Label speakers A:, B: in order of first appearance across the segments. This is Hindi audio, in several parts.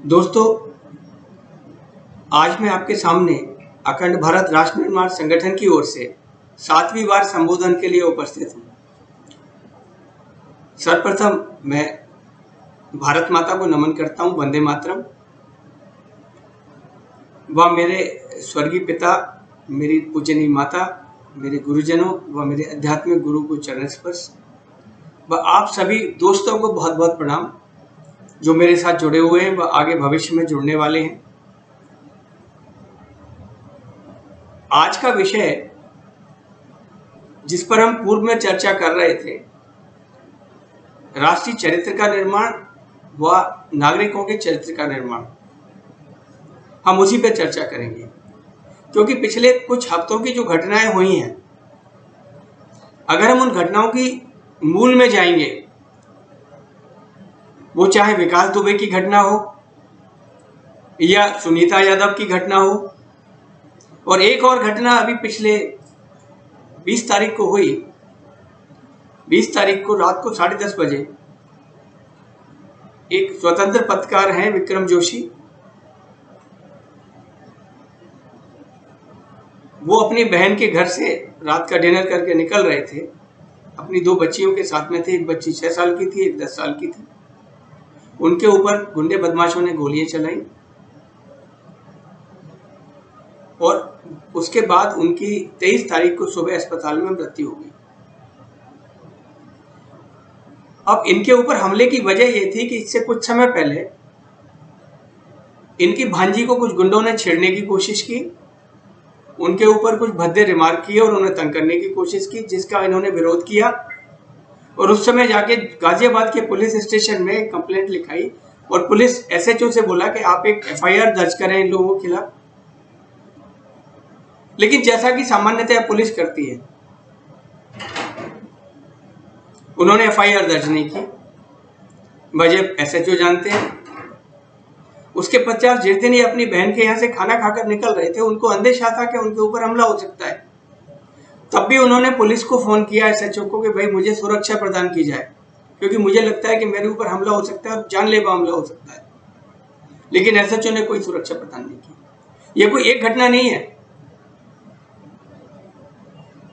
A: दोस्तों, आज मैं आपके सामने अखंड भारत राष्ट्र निर्माण संगठन की ओर से 7वीं बार संबोधन के लिए उपस्थित हूँ। सर्वप्रथम मैं भारत माता को नमन करता हूँ, वंदे मातरम। व मेरे स्वर्गीय पिता, मेरी पूजनीय माता, मेरे गुरुजनों व मेरे आध्यात्मिक गुरु को चरण स्पर्श व आप सभी दोस्तों को बहुत बहुत प्रणाम जो मेरे साथ जुड़े हुए हैं व आगे भविष्य में जुड़ने वाले हैं। आज का विषय जिस पर हम पूर्व में चर्चा कर रहे थे, राष्ट्रीय चरित्र का निर्माण व नागरिकों के चरित्र का निर्माण, हम उसी पर चर्चा करेंगे। क्योंकि पिछले कुछ हफ्तों की जो घटनाएं हुई हैं, अगर हम उन घटनाओं की मूल में जाएंगे, वो चाहे विकास दुबे की घटना हो या सुनीता यादव की घटना हो, और एक और घटना अभी पिछले 20 तारीख को हुई। 20 तारीख को रात को 10:30 बजे एक स्वतंत्र पत्रकार हैं विक्रम जोशी, वो अपनी बहन के घर से रात का डिनर करके निकल रहे थे। अपनी 2 बच्चियों के साथ में थे। एक बच्ची 6 साल की थी, एक 10 साल की थी। उनके ऊपर गुंडे बदमाशों ने गोलियां चलाई और उसके बाद उनकी 23 तारीख को सुबह अस्पताल में मृत्यु हो गई। अब इनके ऊपर हमले की वजह यह थी कि इससे कुछ समय पहले इनकी भांजी को कुछ गुंडों ने छेड़ने की कोशिश की, उनके ऊपर कुछ भद्दे रिमार्क किए और उन्हें तंग करने की कोशिश की, जिसका इन्होंने विरोध किया और उस समय जाके गाजियाबाद के पुलिस स्टेशन में कंप्लेंट लिखाई और पुलिस एसएचओ से बोला कि आप एक एफआईआर दर्ज करें इन लोगों के खिलाफ। लेकिन जैसा कि सामान्यतः पुलिस करती है, उन्होंने एफआईआर दर्ज नहीं की। वजह एसएचओ जानते हैं। उसके पश्चात जिस दिन ये अपनी बहन के यहाँ से खाना खाकर निकल रहे थे, उनको अंदेशा था कि उनके ऊपर हमला हो सकता है। तब भी उन्होंने पुलिस को फोन किया, एसएचओ को, कि भाई मुझे सुरक्षा प्रदान की जाए, क्योंकि मुझे लगता है कि मेरे ऊपर हमला हो सकता है और जानलेवा हमला हो सकता है। लेकिन एसएचओ ने कोई सुरक्षा प्रदान नहीं की। यह कोई एक घटना नहीं है।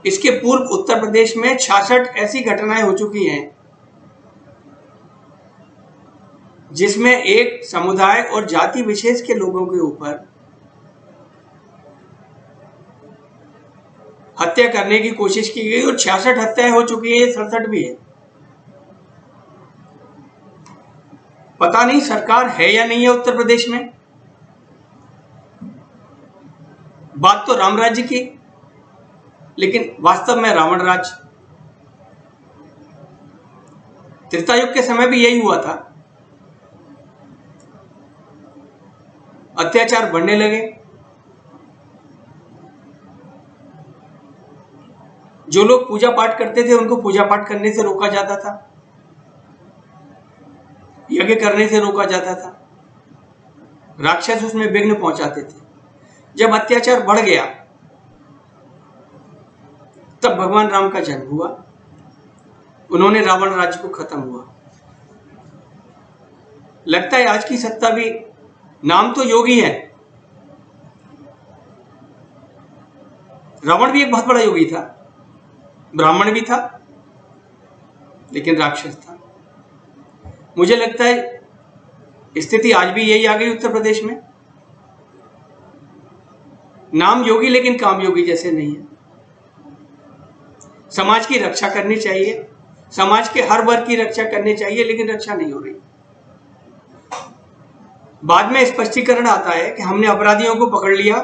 A: इसके पूर्व उत्तर प्रदेश में 66 ऐसी घटनाएं हो चुकी हैं जिसमें एक समुदाय और जाति विशेष के लोगों के ऊपर हत्या करने की कोशिश की गई और 66 हत्याएं हो चुकी है, 67 भी है। पता नहीं सरकार है या नहीं है उत्तर प्रदेश में। बात तो राम राज्य की, लेकिन वास्तव में रावण राज। त्रेतायुग के समय भी यही हुआ था। अत्याचार बढ़ने लगे। जो लोग पूजा पाठ करते थे उनको पूजा पाठ करने से रोका जाता था, यज्ञ करने से रोका जाता था। राक्षस उसमें विघ्न पहुंचाते थे। जब अत्याचार बढ़ गया तब भगवान राम का जन्म हुआ, उन्होंने रावण राज्य को खत्म हुआ। लगता है आज की सत्ता भी, नाम तो योगी है। रावण भी एक बहुत बड़ा योगी था, ब्राह्मण भी था, लेकिन राक्षस था। मुझे लगता है स्थिति आज भी यही आ गई उत्तर प्रदेश में। नाम योगी लेकिन काम योगी जैसे नहीं है। समाज की रक्षा करनी चाहिए, समाज के हर वर्ग की रक्षा करनी चाहिए, लेकिन रक्षा नहीं हो रही। बाद में स्पष्टीकरण आता है कि हमने अपराधियों को पकड़ लिया,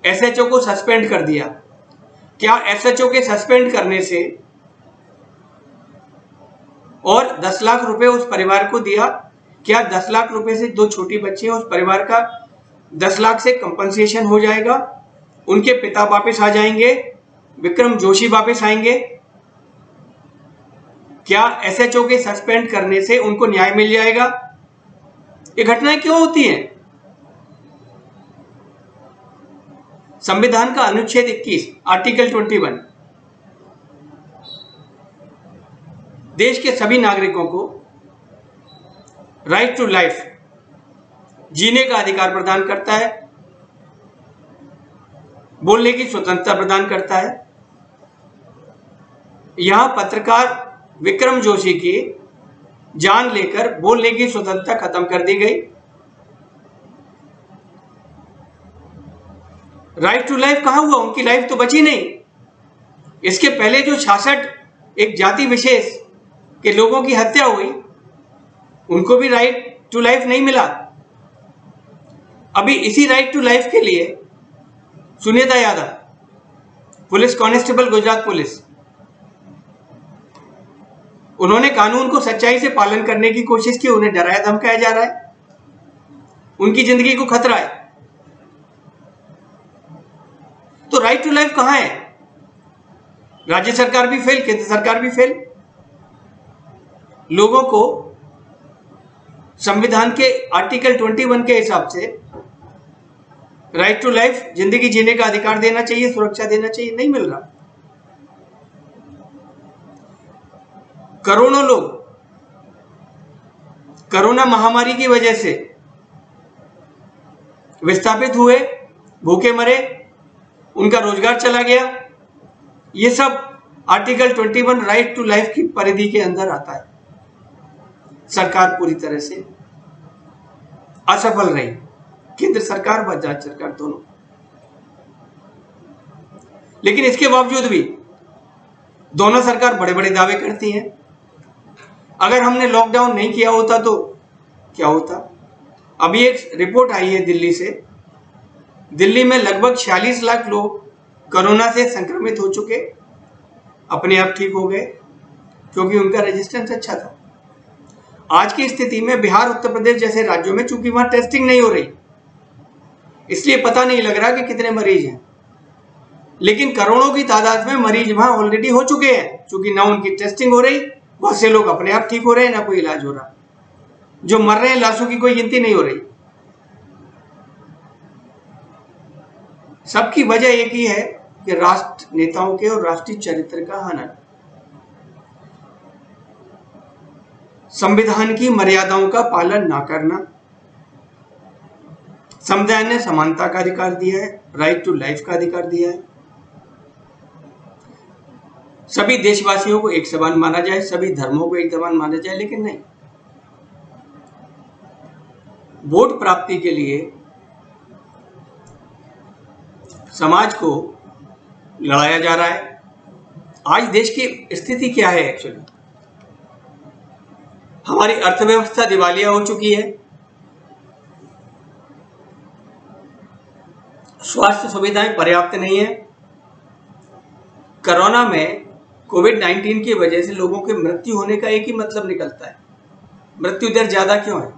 A: एसएचओ को सस्पेंड कर दिया। क्या एसएचओ के सस्पेंड करने से और 10 लाख रुपए उस परिवार को दिया, क्या 10 लाख रुपए से 2 छोटी बच्ची हैं, उस परिवार का 10 लाख से कंपनसेशन हो जाएगा? उनके पिता वापस आ जाएंगे, विक्रम जोशी वापस आएंगे? क्या एसएचओ के सस्पेंड करने से उनको न्याय मिल जाएगा? ये घटनाएं क्यों होती हैं? संविधान का अनुच्छेद 21 आर्टिकल 21 देश के सभी नागरिकों को राइट टू लाइफ जीने का अधिकार प्रदान करता है, बोलने की स्वतंत्रता प्रदान करता है। यहां पत्रकार विक्रम जोशी की जान लेकर बोलने की स्वतंत्रता खत्म कर दी गई। राइट टू लाइफ कहां हुआ? उनकी लाइफ तो बची नहीं। इसके पहले जो 66 एक जाति विशेष के लोगों की हत्या हुई, उनको भी राइट टू लाइफ नहीं मिला। अभी इसी राइट टू लाइफ के लिए Sunita Yadav, police constable, Gujarat police, उन्होंने कानून को सच्चाई से पालन करने की कोशिश की। उन्हें डराया धमकाया जा रहा है, उनकी जिंदगी को खतरा है। तो राइट टू लाइफ कहां है? राज्य सरकार भी फेल, केंद्र सरकार भी फेल। लोगों को संविधान के आर्टिकल 21 के हिसाब से राइट टू लाइफ, जिंदगी जीने का अधिकार देना चाहिए, सुरक्षा देना चाहिए, नहीं मिल रहा। करोड़ों लोग कोरोना महामारी की वजह से विस्थापित हुए, भूखे मरे, उनका रोजगार चला गया। ये sub article 21 right to life की परिधि के अंदर आता है। सरकार पूरी तरह से असफल रही, केंद्र सरकार व राज्य सरकार दोनों। लेकिन इसके बावजूद भी दोनों सरकार बड़े बड़े दावे करती हैं। अगर हमने लॉकडाउन नहीं किया होता तो क्या होता? अभी एक रिपोर्ट आई है दिल्ली से, दिल्ली में लगभग 46 लाख लोग कोरोना से संक्रमित हो चुके, अपने आप ठीक हो गए क्योंकि उनका रेजिस्टेंस अच्छा था। आज की स्थिति में बिहार, उत्तर प्रदेश जैसे राज्यों में चूंकि वहां टेस्टिंग नहीं हो रही, इसलिए पता नहीं लग रहा कि कितने मरीज हैं, लेकिन करोड़ों की तादाद में मरीज वहां ऑलरेडी हो चुके हैं। चूंकि ना उनकी टेस्टिंग हो रही, बहुत से लोग अपने आप ठीक हो रहे हैं, ना कोई इलाज हो रहा। जो मर रहे हैं, लाशों की कोई गिनती नहीं हो रही। सबकी वजह एक ही है कि राष्ट्र नेताओं के और राष्ट्रीय चरित्र का हनन, संविधान की मर्यादाओं का पालन ना करना। संविधान ने समानता का अधिकार दिया है, राइट टू लाइफ का अधिकार दिया है। सभी देशवासियों को एक समान माना जाए, सभी धर्मों को एक समान माना जाए, लेकिन नहीं। वोट प्राप्ति के लिए समाज को लड़ाया जा रहा है। आज देश की स्थिति क्या है? एक्चुअली हमारी अर्थव्यवस्था दिवालिया हो चुकी है, स्वास्थ्य सुविधाएं पर्याप्त नहीं है। कोरोना में कोविड-19 की वजह से लोगों के मृत्यु होने का एक ही मतलब निकलता है, मृत्यु दर ज्यादा क्यों है?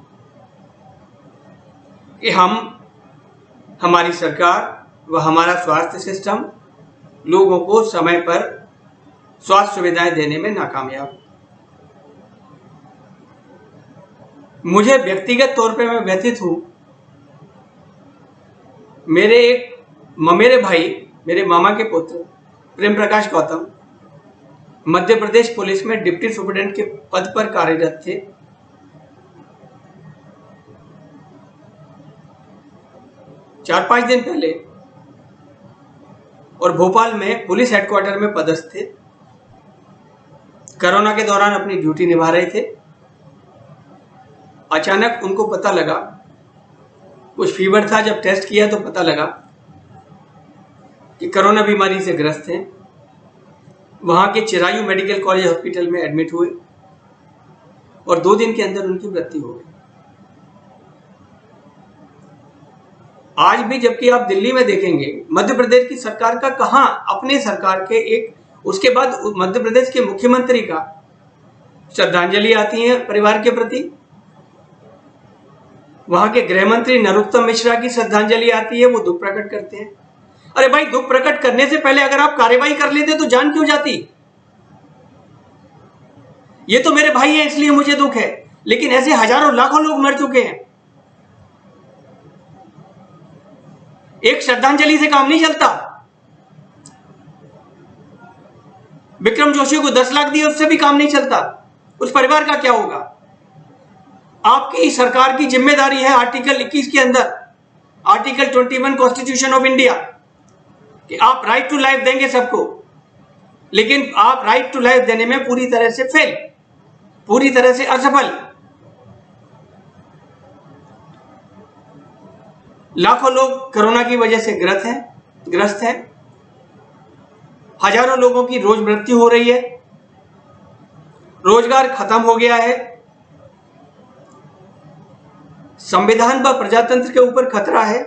A: कि हमारी सरकार व हमारा स्वास्थ्य सिस्टम लोगों को समय पर स्वास्थ्य सुविधाएं देने में नाकामयाब। मुझे व्यक्तिगत तौर पे मैं व्यथित हूं। मेरे भाई, मेरे मामा के पुत्र प्रेम प्रकाश गौतम मध्य प्रदेश पुलिस में डिप्टी सुपरिटेंडेंट के पद पर कार्यरत थे। चार 5 दिन पहले और भोपाल में पुलिस हेडक्वार्टर में पदस्थ थे। कोरोना के दौरान अपनी ड्यूटी निभा रहे थे। अचानक उनको पता लगा, कुछ फीवर था, जब टेस्ट किया तो पता लगा कि कोरोना बीमारी से ग्रस्त हैं। वहां के चिरायू मेडिकल कॉलेज हॉस्पिटल में एडमिट हुए और 2 दिन के अंदर उनकी मृत्यु हो गई। आज भी जबकि आप दिल्ली में देखेंगे, मध्य प्रदेश की सरकार का कहां, अपने सरकार के उसके बाद मध्य प्रदेश के मुख्यमंत्री का श्रद्धांजलि आती है परिवार के प्रति, वहां के गृह मंत्री नरोत्तम मिश्रा की श्रद्धांजलि आती है, वो दुख प्रकट करते हैं। अरे भाई, दुख प्रकट करने से पहले अगर आप कार्रवाई कर लेते तो जान क्यों जाती? ये तो मेरे भाई हैं इसलिए मुझे दुख है, लेकिन ऐसे हजारों लाखों लोग मर चुके हैं। एक श्रद्धांजलि से काम नहीं चलता। विक्रम जोशी को 10 लाख दिए, उससे भी काम नहीं चलता। उस परिवार का क्या होगा? आपकी सरकार की जिम्मेदारी है आर्टिकल 21 के अंदर, आर्टिकल 21 कॉन्स्टिट्यूशन ऑफ इंडिया, कि आप राइट टू लाइफ देंगे सबको, लेकिन आप राइट टू लाइफ देने में पूरी तरह से फेल, पूरी तरह से असफल। लाखों लोग कोरोना की वजह से ग्रस्त हैं, हजारों लोगों की रोज मृत्यु हो रही है, रोजगार खत्म हो गया है, संविधान व प्रजातंत्र के ऊपर खतरा है।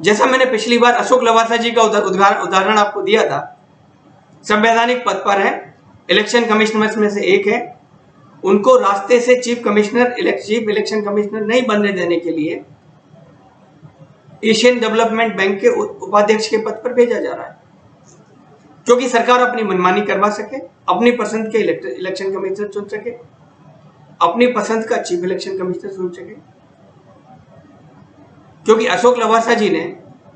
A: जैसा मैंने पिछली बार अशोक लवासा जी का उदाहरण आपको दिया था, संवैधानिक पद पर है, इलेक्शन कमिश्नर्स में से एक है, उनको रास्ते से चीफ इलेक्शन कमिश्नर नहीं बनने देने के लिए एशियन डेवलपमेंट बैंक के उपाध्यक्ष के पद पर भेजा जा रहा है, क्योंकि सरकार अपनी मनमानी करवा सके, अपनी पसंद के इलेक्शन कमिश्नर चुन सके, अपनी पसंद का चीफ इलेक्शन कमिश्नर चुन सके। क्योंकि अशोक लवासा जी ने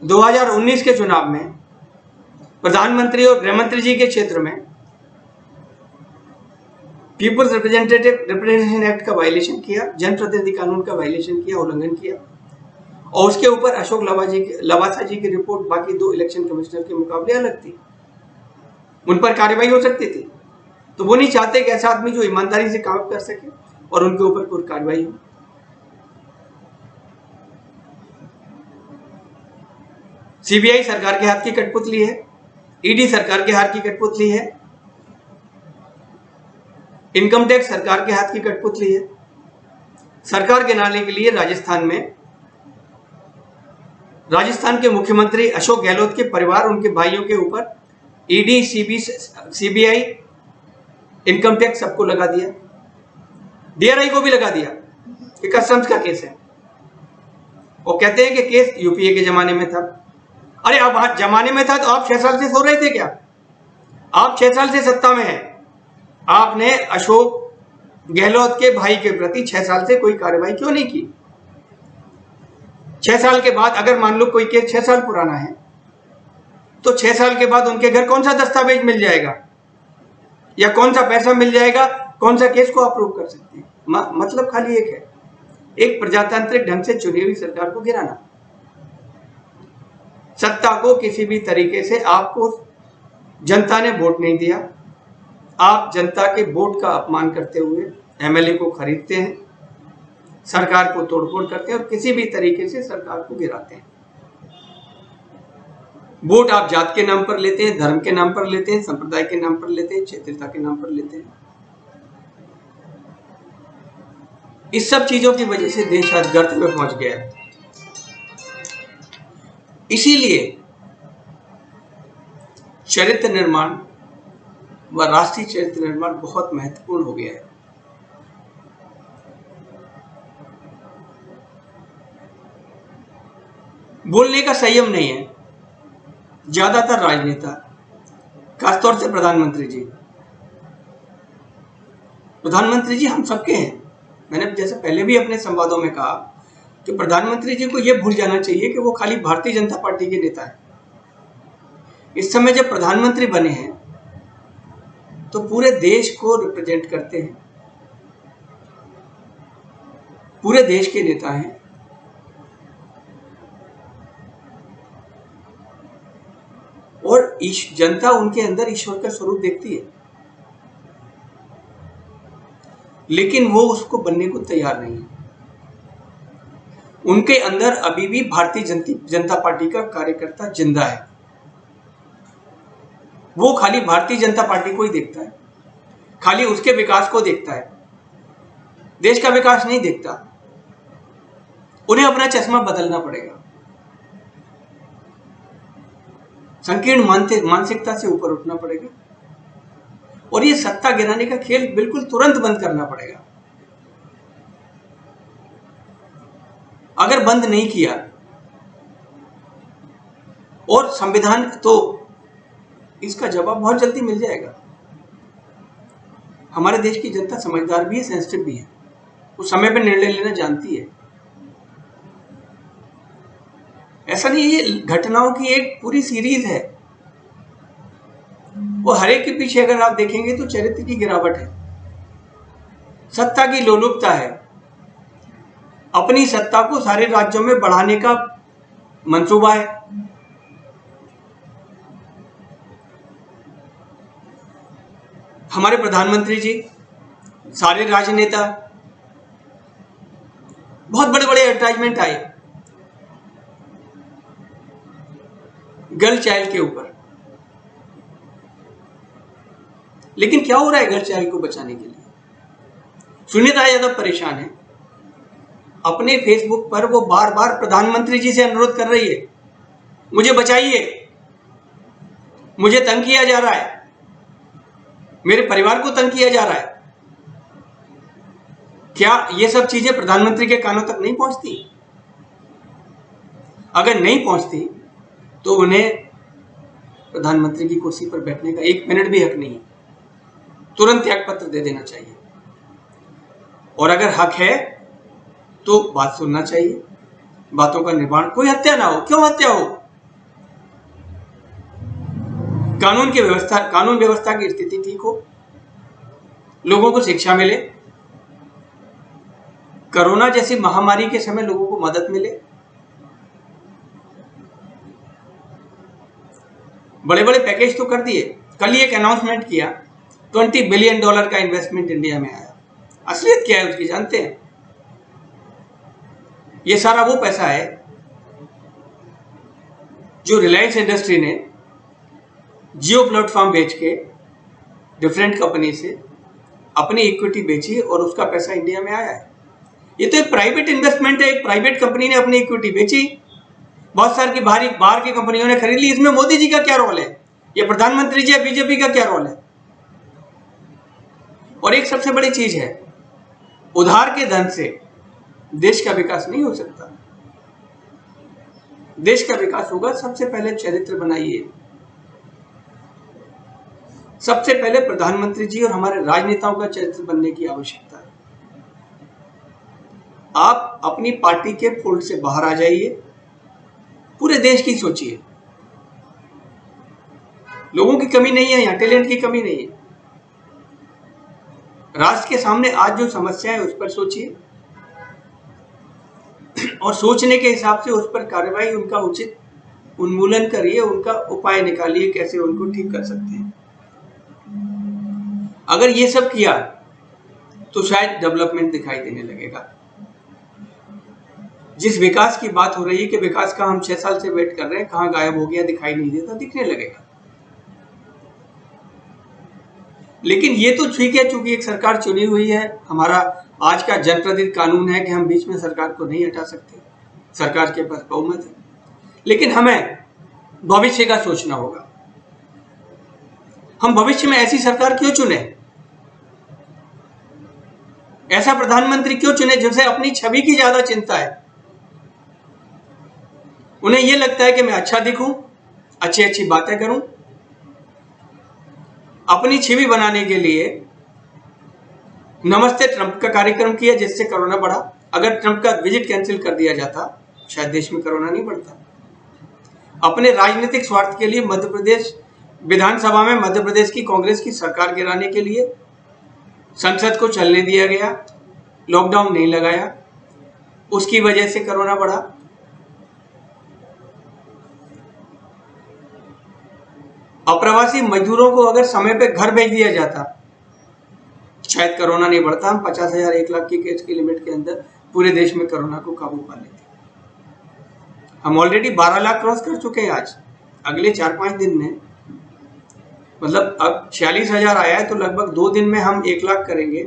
A: 2019 के चुनाव में प्रधानमंत्री और गृहमंत्री जी के क्षेत्र में पीपुल्स रिप्रेजेंटेशन एक्ट का वायलेशन किया, जनप्रतिनिधि कानून का वायलेशन किया, उल्लंघन किया, और उसके ऊपर अशोक लवासा जी की रिपोर्ट बाकी दो इलेक्शन कमिश्नर के मुकाबले अलग थी, उन पर कार्रवाई हो सकती थी। तो वो नहीं चाहते कि ऐसा आदमी जो ईमानदारी से काम कर सके और उनके ऊपर कोई कार्रवाई हो। सीबीआई सरकार के हाथ की कठपुतली है, ईडी सरकार के हाथ की कठपुतली है, इनकम टैक्स सरकार के हाथ की कठपुतली है। सरकार गिनाने के लिए राजस्थान के मुख्यमंत्री अशोक गहलोत के परिवार, उनके भाइयों के ऊपर ईडी, सीबीआई, इनकम टैक्स सबको लगा दिया, डीआरआई को भी लगा दिया कि कस्टम्स का केस है, और कहते हैं कि केस यूपीए के जमाने में था। अरे अब जमाने में था तो आप 6 साल से सो रहे थे क्या? आप 6 साल से सत्ता में हैं, आपने अशोक गहलोत के भाई के प्रति 6 साल से कोई कार्रवाई क्यों नहीं की? 6 साल के बाद अगर मान लो कोई केस 6 साल पुराना है, तो 6 साल के बाद उनके घर कौन सा दस्तावेज मिल जाएगा या कौन सा पैसा मिल जाएगा, कौन सा केस को अप्रूव कर सकते हैं? मतलब खाली एक है, एक प्रजातांत्रिक ढंग से चुनी हुई सरकार को गिराना। सत्ता को किसी भी तरीके से, आपको जनता ने वोट नहीं दिया, आप जनता के वोट का अपमान करते हुए एमएलए को खरीदते हैं, सरकार को तोड़फोड़ करते हैं और किसी भी तरीके से सरकार को गिराते हैं। वोट आप जात के नाम पर लेते हैं, धर्म के नाम पर लेते हैं, संप्रदाय के नाम पर लेते हैं, क्षेत्रीयता के नाम पर लेते हैं। इस सब चीजों की वजह से देश आज गर्त में पहुंच गया है। इसीलिए चरित्र निर्माण व राष्ट्रीय चरित्र निर्माण बहुत महत्वपूर्ण हो गया है। बोलने का संयम नहीं है ज्यादातर राजनेता, खासतौर से प्रधानमंत्री जी हम सबके हैं। मैंने जैसे पहले भी अपने संवादों में कहा कि प्रधानमंत्री जी को यह भूल जाना चाहिए कि वो खाली भारतीय जनता पार्टी के नेता है। इस समय जब प्रधानमंत्री बने हैं तो पूरे देश को रिप्रेजेंट करते हैं, पूरे देश के नेता हैं, और जनता उनके अंदर ईश्वर का स्वरूप देखती है, लेकिन वो उसको बनने को तैयार नहीं है। उनके अंदर अभी भी भारतीय जनता पार्टी का कार्यकर्ता जिंदा है। वो खाली भारतीय जनता पार्टी को ही देखता है, खाली उसके विकास को देखता है, देश का विकास नहीं देखता। उन्हें अपना चश्मा बदलना पड़ेगा, संकीर्ण मानसिकता से ऊपर उठना पड़ेगा, और ये सत्ता गिराने का खेल बिल्कुल तुरंत बंद करना पड़ेगा। अगर बंद नहीं किया और संविधान, तो इसका जवाब बहुत जल्दी मिल जाएगा। हमारे देश की जनता समझदार भी है, सेंसिटिव भी है, वो समय पर निर्णय लेना जानती है। ऐसा नहीं, ये घटनाओं की एक पूरी सीरीज है, और हर एक के पीछे अगर आप देखेंगे तो चरित्र की गिरावट है। सत्ता की लोलुपता है, अपनी सत्ता को सारे राज्यों में बढ़ाने का मंसूबा है। हमारे प्रधानमंत्री जी, सारे राजनेता, बहुत बड़े बड़े एडवर्टाइजमेंट आए गर्ल चाइल्ड के ऊपर, लेकिन क्या हो रहा है गर्ल चाइल्ड को बचाने के लिए? सुनीता यादव परेशान है। अपने फेसबुक पर वो बार बार प्रधानमंत्री जी से अनुरोध कर रही है, मुझे बचाइए, मुझे तंग किया जा रहा है, मेरे परिवार को तंग किया जा रहा है। क्या ये सब चीजें प्रधानमंत्री के कानों तक नहीं पहुंचती? अगर नहीं पहुंचती तो उन्हें प्रधानमंत्री की कुर्सी पर बैठने का 1 मिनट भी हक नहीं है, तुरंत त्याग पत्र दे देना चाहिए। और अगर हक है तो बात सुनना चाहिए, बातों का निर्माण, कोई हत्या ना हो। क्यों हत्या हो? कानून व्यवस्था की स्थिति ठीक हो, लोगों को शिक्षा मिले, कोरोना जैसी महामारी के समय लोगों को मदद मिले। बड़े बड़े पैकेज तो कर दिए। कल ही एक अनाउंसमेंट किया, $20 बिलियन का इन्वेस्टमेंट इंडिया में आया। असलियत क्या है उसकी जानते हैं? ये सारा वो पैसा है जो रिलायंस इंडस्ट्री ने जियो प्लेटफॉर्म बेच के डिफरेंट कंपनी से अपनी इक्विटी बेची और उसका पैसा इंडिया में आया है। ये तो एक प्राइवेट इन्वेस्टमेंट है, एक प्राइवेट कंपनी ने अपनी इक्विटी बेची, बहुत सारी बाहर की कंपनियों ने खरीद ली। इसमें मोदी जी का क्या रोल है? ये प्रधानमंत्री जी या बीजेपी का क्या रोल है? और एक सबसे बड़ी चीज है, उधार के धन से देश का विकास नहीं हो सकता। देश का विकास होगा, सबसे पहले चरित्र बनाइए। सबसे पहले प्रधानमंत्री जी और हमारे राजनेताओं का चरित्र बनने की आवश्यकता है। आप अपनी पार्टी के फोल्ड से बाहर आ जाइए, पूरे देश की सोचिए। लोगों की कमी नहीं है यहां, टैलेंट की कमी नहीं है। राष्ट्र के सामने आज जो समस्या है उस पर सोचिए और सोचने के हिसाब से उस पर कार्रवाई, उनका उचित उन्मूलन करिए, उनका उपाय निकालिए, कैसे उनको ठीक कर सकते हैं। अगर ये सब किया तो शायद डेवलपमेंट दिखाई देने लगेगा। जिस विकास की बात हो रही है कि विकास का हम 6 साल से वेट कर रहे हैं, कहां गायब हो गया, दिखाई नहीं देता, दिखने लगेगा। लेकिन ये तो ठीक है, चूंकि एक सरकार चुनी हुई है, हमारा आज का जनप्रतिनिधि कानून है कि हम बीच में सरकार को नहीं हटा सकते, सरकार के पास बहुमत है। लेकिन हमें भविष्य का सोचना होगा। हम भविष्य में ऐसी सरकार क्यों चुने, ऐसा प्रधानमंत्री क्यों चुने जिसे अपनी छवि की ज्यादा चिंता है? उन्हें यह लगता है कि मैं अच्छा दिखूं, अच्छी अच्छी बातें करूं, अपनी छवि बनाने के लिए नमस्ते ट्रंप का कार्यक्रम किया जिससे कोरोना बढ़ा। अगर ट्रंप का विजिट कैंसिल कर दिया जाता शायद देश में कोरोना नहीं बढ़ता। अपने राजनीतिक स्वार्थ के लिए मध्य प्रदेश विधानसभा में मध्य प्रदेश की कांग्रेस की सरकार गिराने के लिए संसद को चलने दिया गया, लॉकडाउन नहीं लगाया, उसकी वजह से कोरोना बढ़ा। अप्रवासी मजदूरों को अगर समय पे घर भेज दिया जाता शायद कोरोना नहीं बढ़ता। हम 50,000 1 लाख की केस की लिमिट के अंदर पूरे देश में कोरोना को काबू पा लेते। हम ऑलरेडी 12 लाख क्रॉस कर चुके हैं। आज अगले 4-5 दिन में, मतलब अब 46,000 आया है तो लगभग 2 दिन में हम 1 लाख करेंगे,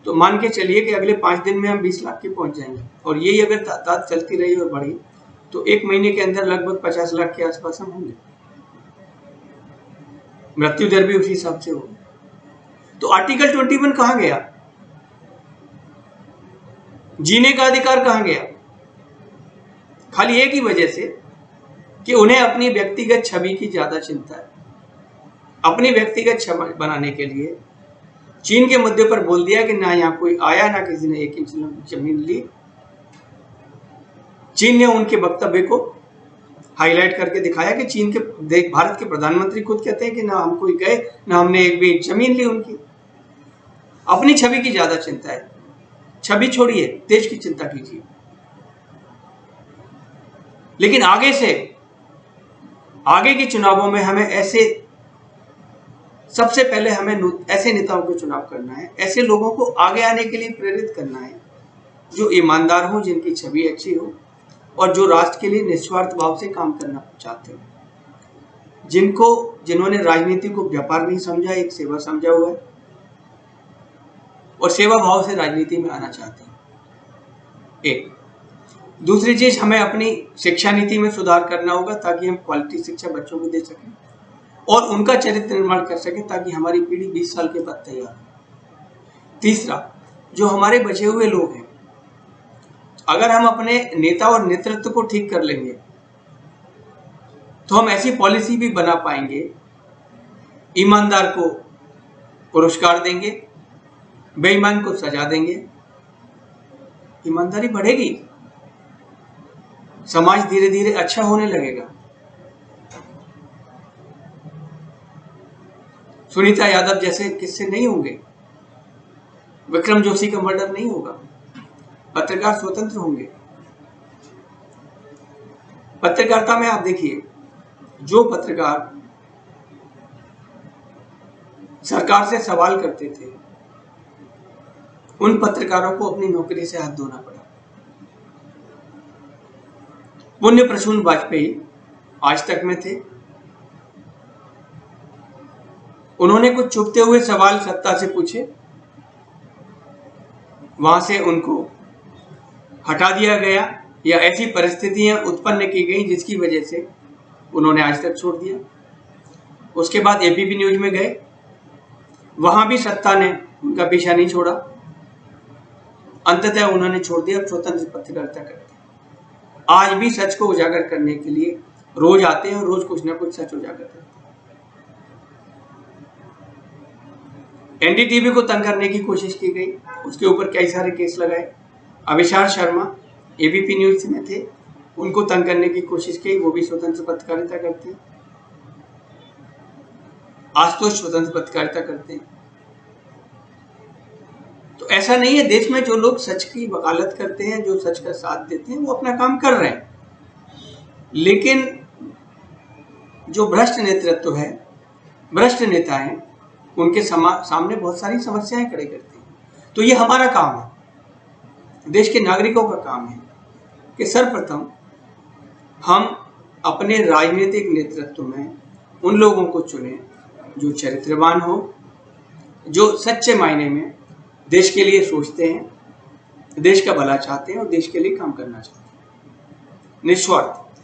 A: तो मान के चलिए कि अगले 5 दिन में हम 20 लाख की पहुंच जाएंगे। और यही अगर तादाद चलती रही और बढ़ी तो 1 महीने के अंदर लगभग 50 लाख के आसपास हम होंगे। मृत्यु दर भी उसी हिसाब से होगी। तो आर्टिकल 21 कहां गया? जीने का अधिकार कहां गया? खाली एक ही वजह से कि उन्हें अपनी व्यक्तिगत छवि की ज्यादा चिंता है। अपनी व्यक्तिगत छवि बनाने के लिए चीन के मुद्दे पर बोल दिया कि ना यहां कोई आया, ना किसी ने 1 इंच जमीन ली। चीन ने उनके वक्तव्य को हाईलाइट करके दिखाया कि चीन के भारत के प्रधानमंत्री खुद कहते हैं कि ना हम कोई गए, ना हमने 1 भी इंच जमीन ली उनकी। अपनी छवि की ज्यादा चिंता है। छवि छोड़िए, देश की चिंता कीजिए। लेकिन आगे के चुनावों में हमें सबसे पहले हमें ऐसे नेताओं को चुनाव करना है, ऐसे लोगों को आगे आने के लिए प्रेरित करना है जो ईमानदार हो, जिनकी छवि अच्छी हो और जो राष्ट्र के लिए निस्वार्थ भाव से काम करना चाहते हो, जिन्होंने राजनीति को व्यापार नहीं समझा, एक सेवा समझा हुआ है और सेवा भाव से राजनीति में आना चाहते हैं। एक दूसरी चीज, हमें अपनी शिक्षा नीति में सुधार करना होगा ताकि हम क्वालिटी शिक्षा बच्चों को दे सकें और उनका चरित्र निर्माण कर सकें ताकि हमारी पीढ़ी 20 साल के बाद तैयार हो। तीसरा, जो हमारे बचे हुए लोग हैं, अगर हम अपने नेता और नेतृत्व को ठीक कर लेंगे तो हम ऐसी पॉलिसी भी बना पाएंगे, ईमानदार को पुरस्कार देंगे, बेईमान को सजा देंगे, ईमानदारी बढ़ेगी, समाज धीरे धीरे अच्छा होने लगेगा। सुनीता यादव जैसे किस्से नहीं होंगे, विक्रम जोशी का मर्डर नहीं होगा, पत्रकार स्वतंत्र होंगे। पत्रकारिता में आप देखिए, जो पत्रकार सरकार से सवाल करते थे, उन पत्रकारों को अपनी नौकरी से हाथ धोना पड़ा। पुण्य प्रसून वाजपेयी आज तक में थे, उन्होंने कुछ चुभते हुए सवाल सत्ता से पूछे, वहां से उनको हटा दिया गया या ऐसी परिस्थितियां उत्पन्न की गई जिसकी वजह से उन्होंने आज तक छोड़ दिया। उसके बाद एबीपी न्यूज में गए, वहां भी सत्ता ने उनका पीछा नहीं छोड़ा, अंततः उन्होंने छोड़ दिया, स्वतंत्र पत्रकारिता करते हैं। आज भी सच को उजागर करने के लिए रोज आते हैं और रोज कुछ ना कुछ सच उजागर करते हैं। एनडीटीवी को तंग करने की कोशिश की गई, उसके ऊपर कई सारे केस लगाए। अविशाल शर्मा एबीपी न्यूज में थे, उनको तंग करने की कोशिश की, वो भी स्वतंत्र पत्रकारिता करते हैं। आशुतोष स्वतंत्र पत्रकारिता करते हैं। तो ऐसा नहीं है, देश में जो लोग सच की वकालत करते हैं, जो सच का साथ देते हैं, वो अपना काम कर रहे हैं। लेकिन जो भ्रष्ट नेतृत्व है, भ्रष्ट नेता हैं, उनके सामने बहुत सारी समस्याएं खड़ी करते हैं। तो ये हमारा काम है, देश के नागरिकों का काम है कि सर्वप्रथम हम अपने राजनीतिक नेतृत्व में उन लोगों को चुनें जो चरित्रवान हो, जो सच्चे मायने में देश के लिए सोचते हैं, देश का भला चाहते हैं और देश के लिए काम करना चाहते हैं, निस्वार्थ,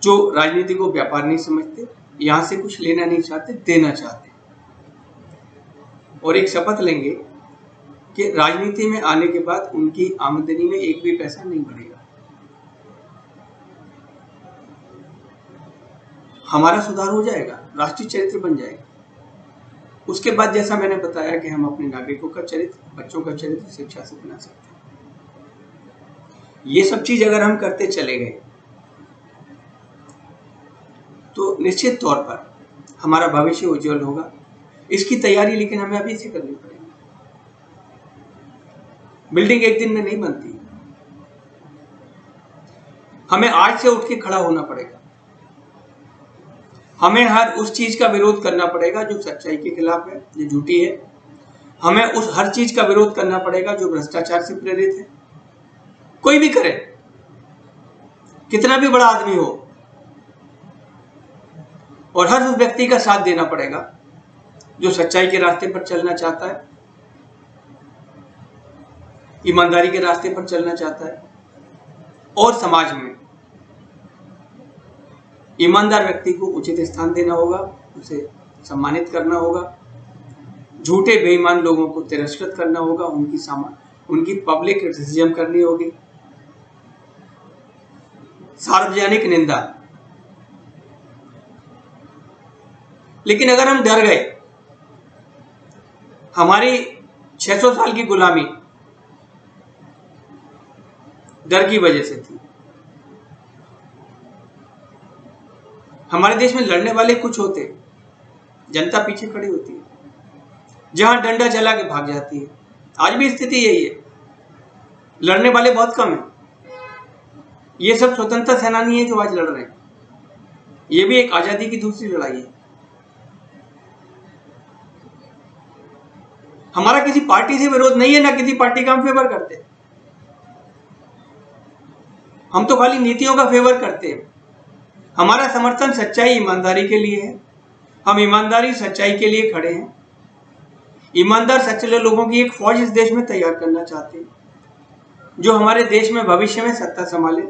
A: जो राजनीति को व्यापार नहीं समझते, यहां से कुछ लेना नहीं चाहते, देना चाहते हैं। और एक शपथ लेंगे कि राजनीति में आने के बाद उनकी आमदनी में एक भी पैसा नहीं बढ़ेगा। हमारा सुधार हो जाएगा, राष्ट्रीय चरित्र बन जाएगा। उसके बाद जैसा मैंने बताया कि हम अपने नागरिकों का चरित्र, बच्चों का चरित्र शिक्षा से बना सकते हैं। ये सब चीज अगर हम करते चले गए तो निश्चित तौर पर हमारा भविष्य उज्जवल होगा। इसकी तैयारी लेकिन हमें अभी से करनी पड़ेगी। बिल्डिंग एक दिन में नहीं बनती, हमें आज से उठ के खड़ा होना पड़ेगा। हमें हर उस चीज का विरोध करना पड़ेगा जो सच्चाई के खिलाफ है, जो झूठी है। हमें उस हर चीज का विरोध करना पड़ेगा जो भ्रष्टाचार से प्रेरित है। कोई भी करे, कितना भी बड़ा आदमी हो, और हर उस व्यक्ति का साथ देना पड़ेगा जो सच्चाई के रास्ते पर चलना चाहता है, ईमानदारी के रास्ते पर चलना चाहता है और समाज में ईमानदार व्यक्ति को उचित स्थान देना होगा, उसे सम्मानित करना होगा, झूठे बेईमान लोगों को तिरस्कृत करना होगा, उनकी पब्लिक क्रिटिसिज्म करनी होगी, सार्वजनिक निंदा। लेकिन अगर हम डर गए, हमारी 600 साल की गुलामी डर की वजह से थी। हमारे देश में लड़ने वाले कुछ होते, जनता पीछे खड़ी होती है, जहां डंडा चला के भाग जाती है। आज भी स्थिति यही है। लड़ने वाले बहुत कम हैं। ये सब स्वतंत्रता सेनानी हैं जो आज लड़ रहे हैं। ये भी एक आजादी की दूसरी लड़ाई है। हमारा किसी पार्टी से विरोध नहीं है, ना किसी पार्टी का हम फेवर करते। हम तो खाली नीतियों का फेवर करते हैं। हमारा समर्थन सच्चाई ईमानदारी के लिए है। हम ईमानदारी सच्चाई के लिए खड़े हैं। ईमानदार सच्चे लोगों की एक फौज इस देश में तैयार करना चाहते हैं, जो हमारे देश में भविष्य में सत्ता संभाले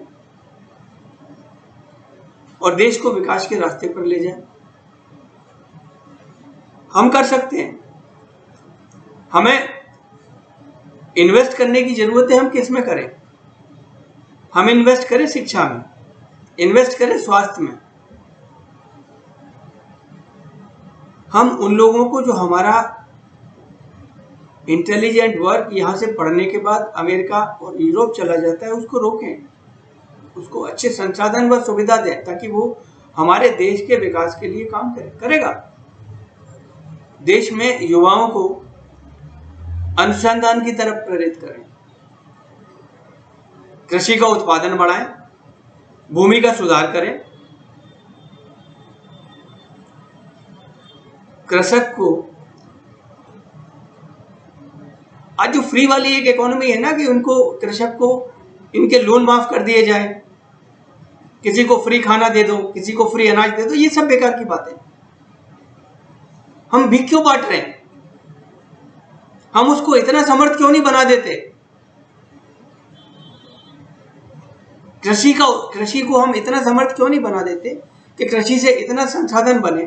A: और देश को विकास के रास्ते पर ले जाए। हम कर सकते हैं। हमें इन्वेस्ट करने की जरूरत है। हम किस में करें? हम इन्वेस्ट करें शिक्षा में, इन्वेस्ट करें स्वास्थ्य में। हम उन लोगों को जो हमारा इंटेलिजेंट वर्क यहां से पढ़ने के बाद अमेरिका और यूरोप चला जाता है, उसको रोकें, उसको अच्छे संसाधन व सुविधा दें, ताकि वो हमारे देश के विकास के लिए काम करेगा। देश में युवाओं को अनुसंधान की तरफ प्रेरित करें, कृषि का उत्पादन बढ़ाएं, भूमि का सुधार करें, कृषक को आज जो फ्री वाली एक इकोनॉमी है ना, कि उनको कृषक को इनके लोन माफ कर दिए जाए, किसी को फ्री खाना दे दो, किसी को फ्री अनाज दे दो, ये सब बेकार की बात है। हम भीख क्यों बांट रहे हैं? हम उसको इतना समर्थ क्यों नहीं बना देते? कृषि को हम इतना समर्थ क्यों नहीं बना देते कि कृषि से इतना संसाधन बने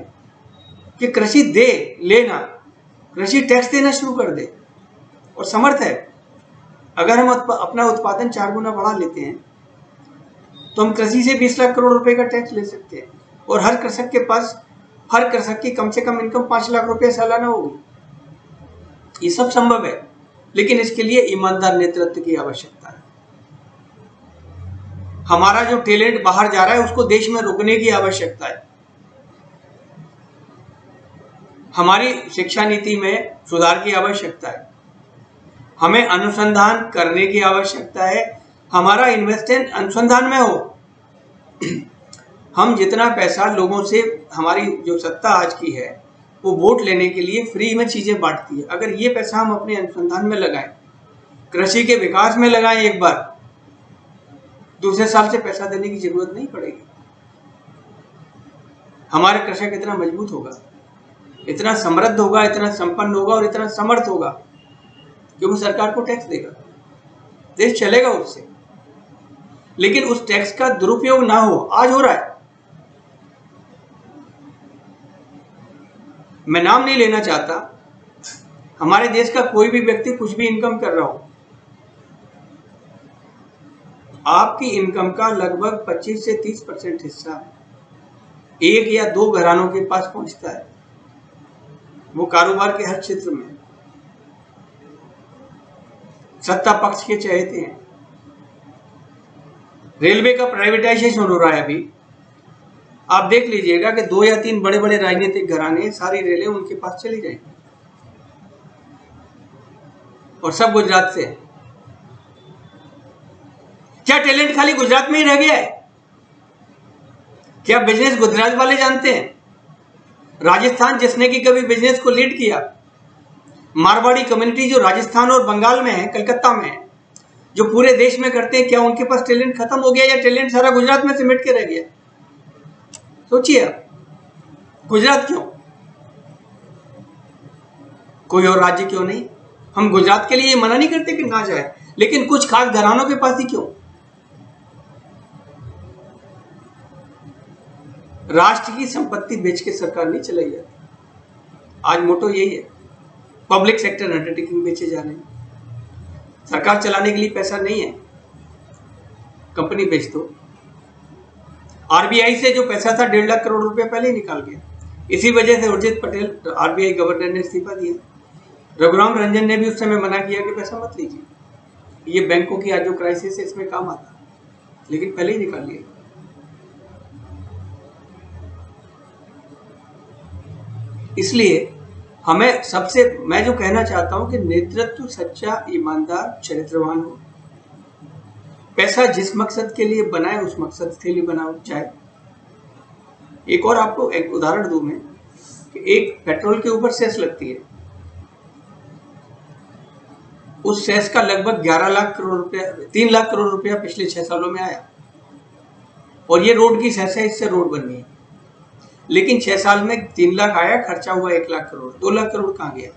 A: कि कृषि लेना, कृषि टैक्स देना शुरू कर दे। और समर्थ है, अगर हम अपना उत्पादन 4 गुना बढ़ा लेते हैं तो हम कृषि से 20 लाख करोड़ रुपए का टैक्स ले सकते हैं, और हर कृषक की कम से कम इनकम 5 लाख रुपए सालाना होगी। ये सब संभव है, लेकिन इसके लिए ईमानदार नेतृत्व की आवश्यकता है। हमारा जो टैलेंट बाहर जा रहा है उसको देश में रोकने की आवश्यकता है। हमारी शिक्षा नीति में सुधार की आवश्यकता है। हमें अनुसंधान करने की आवश्यकता है। हमारा इन्वेस्टमेंट अनुसंधान में हो। हम जितना पैसा लोगों से, हमारी जो सत्ता आज की है वो वोट लेने के लिए फ्री में चीजें बांटती है, अगर ये पैसा हम अपने अनुसंधान में लगाएं, कृषि के विकास में लगाएं, एक बार, दूसरे साल से पैसा देने की जरूरत नहीं पड़ेगी। हमारा कृषक इतना मजबूत होगा, इतना समृद्ध होगा, इतना संपन्न होगा और इतना समर्थ होगा कि वो सरकार को टैक्स देगा, देश चलेगा उससे। लेकिन उस टैक्स का दुरुपयोग ना हो, आज हो रहा है। मैं नाम नहीं लेना चाहता, हमारे देश का कोई भी व्यक्ति कुछ भी इनकम कर रहा हो, आपकी इनकम का लगभग 25 से 30% हिस्सा 1 या 2 घरानों के पास पहुंचता है। वो कारोबार के हर क्षेत्र में सत्ता पक्ष के चहेते हैं। रेलवे का प्राइवेटाइजेशन हो रहा है अभी, आप देख लीजिएगा कि 2 या 3 बड़े बड़े राजनीतिक घराने, सारी रेलें उनके पास चली जाएंगी, और सब गुजरात से। क्या टैलेंट खाली गुजरात में ही रह गया है? क्या बिजनेस गुजरात वाले जानते हैं? राजस्थान जिसने कि कभी बिजनेस को लीड किया, मारवाड़ी कम्युनिटी जो राजस्थान और बंगाल में है, कलकत्ता में है, जो पूरे देश में करते हैं, क्या उनके पास टैलेंट खत्म हो गया या टैलेंट सारा गुजरात में सिमट के रह गया? सोचिए आप, गुजरात क्यों? कोई और राज्य क्यों नहीं? हम गुजरात के लिए मना नहीं करते कि ना जाए, लेकिन कुछ खास घरानों के पास ही क्यों? राष्ट्र की संपत्ति बेच के सरकार नहीं चलाई जाती। आज मोटो यही है, पब्लिक सेक्टर अंडरटेकिंग बेचे जा रहे हैं। सरकार चलाने के लिए पैसा नहीं है, कंपनी बेच दो। आरबीआई से जो पैसा था 1.5 लाख करोड़ रुपए पहले ही निकाल गया। इसी वजह से उर्जित पटेल, आरबीआई गवर्नर, ने इस्तीफा दिया। रघुराम रंजन ने भी उस समय मना किया कि पैसा मत लीजिए, ये बैंकों की आज जो क्राइसिस है इसमें काम आता, लेकिन पहले ही निकाल लिया। इसलिए मैं जो कहना चाहता हूं कि नेतृत्व सच्चा, ईमानदार, चरित्रवान हो, पैसा जिस मकसद के लिए बनाए उस मकसद के लिए बनाओ जाए। एक और आपको एक उदाहरण दूं मैं कि एक पेट्रोल के ऊपर सेस लगती है, उस सेस का लगभग 11 लाख करोड़ रुपया 3 लाख करोड़ रुपया पिछले 6 सालों में आया, और ये रोड की सेस है, इससे रोड बन गई। लेकिन 6 साल में 3 लाख आया, खर्चा हुआ 1 लाख करोड़, 2 लाख करोड़ कहां गया?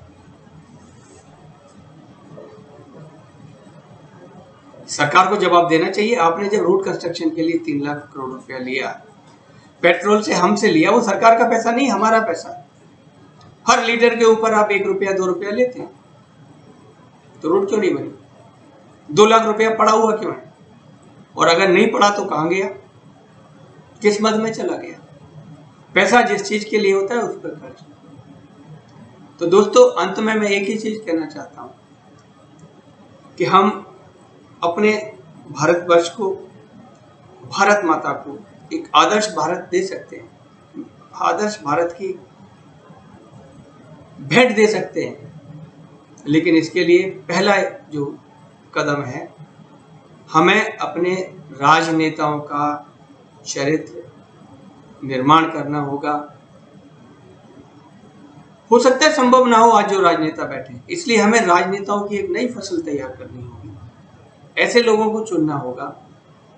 A: सरकार को जवाब देना चाहिए। आपने जब रोड कंस्ट्रक्शन के लिए 3 लाख करोड़ रुपया लिया, पेट्रोल से हमसे लिया, वो सरकार का पैसा नहीं, हमारा पैसा। हर लीटर के ऊपर आप 1 रुपया 2 रुपया लेते हैं, तो रोड क्यों नहीं बनी? 2 लाख रुपया पड़ा हुआ क्यों है? और अगर नहीं पड़ा तो कहां गया, किस मद में चला गया? पैसा जिस चीज के लिए होता है उस पर खर्च। तो दोस्तों, अंत में मैं एक ही चीज कहना चाहता हूं कि हम अपने भारतवर्ष को, भारत माता को एक आदर्श भारत दे सकते हैं, आदर्श भारत की भेंट दे सकते हैं। लेकिन इसके लिए पहला जो कदम है, हमें अपने राजनेताओं का चरित्र निर्माण करना होगा। हो सकता है संभव ना हो आज जो राजनेता बैठे, इसलिए हमें राजनेताओं की एक नई फसल तैयार करनी होगी। ऐसे लोगों को चुनना होगा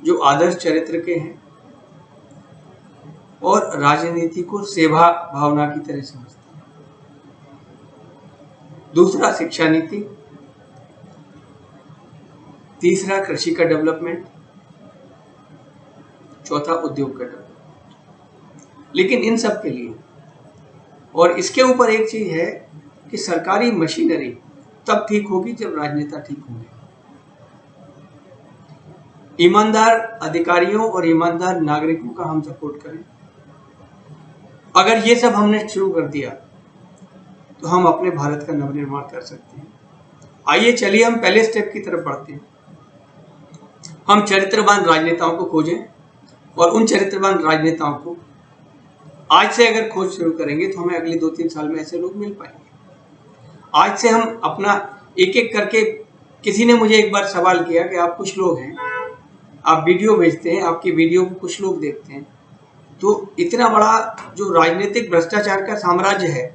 A: जो आदर्श चरित्र के हैं और राजनीति को सेवा भावना की तरह समझते हैं। दूसरा, शिक्षा नीति। तीसरा, कृषि का डेवलपमेंट। चौथा, उद्योग का डेवलपमेंट। लेकिन इन सब के लिए, और इसके ऊपर एक चीज है कि सरकारी मशीनरी तब ठीक होगी जब राजनेता ठीक होंगे। ईमानदार अधिकारियों और ईमानदार नागरिकों का हम सपोर्ट करें। अगर ये सब हमने शुरू कर दिया तो हम अपने भारत का नवनिर्माण कर सकते हैं। आइए चलिए हम पहले स्टेप की तरफ बढ़ते हैं। हम चरित्रवान राजनेताओं को खोजें, और उन चरित्रवान राजनेताओं को आज से अगर खोज शुरू करेंगे तो हमें अगले 2-3 साल में ऐसे लोग मिल पाएंगे। आज से हम अपना एक एक करके, किसी ने मुझे एक बार सवाल किया कि आप कुछ लोग हैं, आप वीडियो भेजते हैं, आपकी वीडियो को कुछ लोग देखते हैं, तो इतना बड़ा जो राजनीतिक भ्रष्टाचार का साम्राज्य है,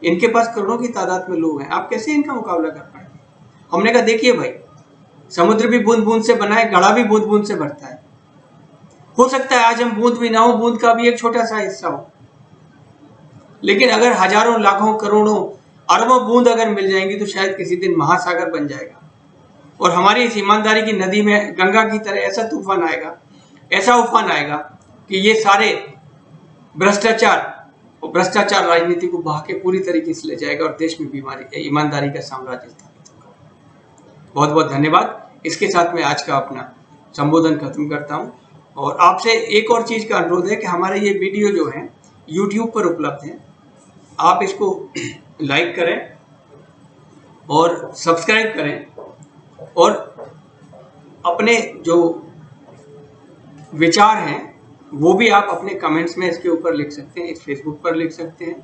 A: इनके पास करोड़ों की तादाद में लोग हैं, आप कैसे इनका मुकाबला कर पाएंगे? हमने कहा देखिए भाई, समुद्र भी बूंद बूंद से बना है, घड़ा भी बूंद बूंद से भरता है। हो सकता है आज हम बूंद भी ना हो, बूंद का भी एक छोटा सा हिस्सा हो, लेकिन अगर हजारों लाखों करोड़ों अरबों बूंद अगर मिल जाएंगी तो शायद किसी दिन महासागर बन जाएगा। और हमारी इस ईमानदारी की नदी में गंगा की तरह ऐसा तूफान आएगा, ऐसा उफान आएगा कि ये सारे भ्रष्टाचार राजनीति को बहा के पूरी तरीके से ले जाएगा और देश में ईमानदारी का साम्राज्य स्थापित होगा। बहुत बहुत धन्यवाद। इसके साथ मैं आज का अपना संबोधन खत्म करता हूं, और आपसे एक और चीज का अनुरोध है कि हमारे ये वीडियो जो है YouTube पर उपलब्ध है, आप इसको लाइक करें और सब्सक्राइब करें, और अपने जो विचार हैं वो भी आप अपने कमेंट्स में इसके ऊपर लिख सकते हैं, इस फेसबुक पर लिख सकते हैं,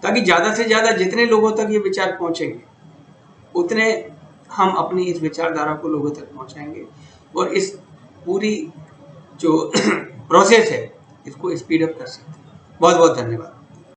A: ताकि ज़्यादा से ज़्यादा जितने लोगों तक ये विचार पहुंचेंगे उतने हम अपनी इस विचारधारा को लोगों तक पहुंचाएंगे, और इस पूरी जो प्रोसेस है इसको स्पीड अप कर सकते हैं। बहुत बहुत धन्यवाद।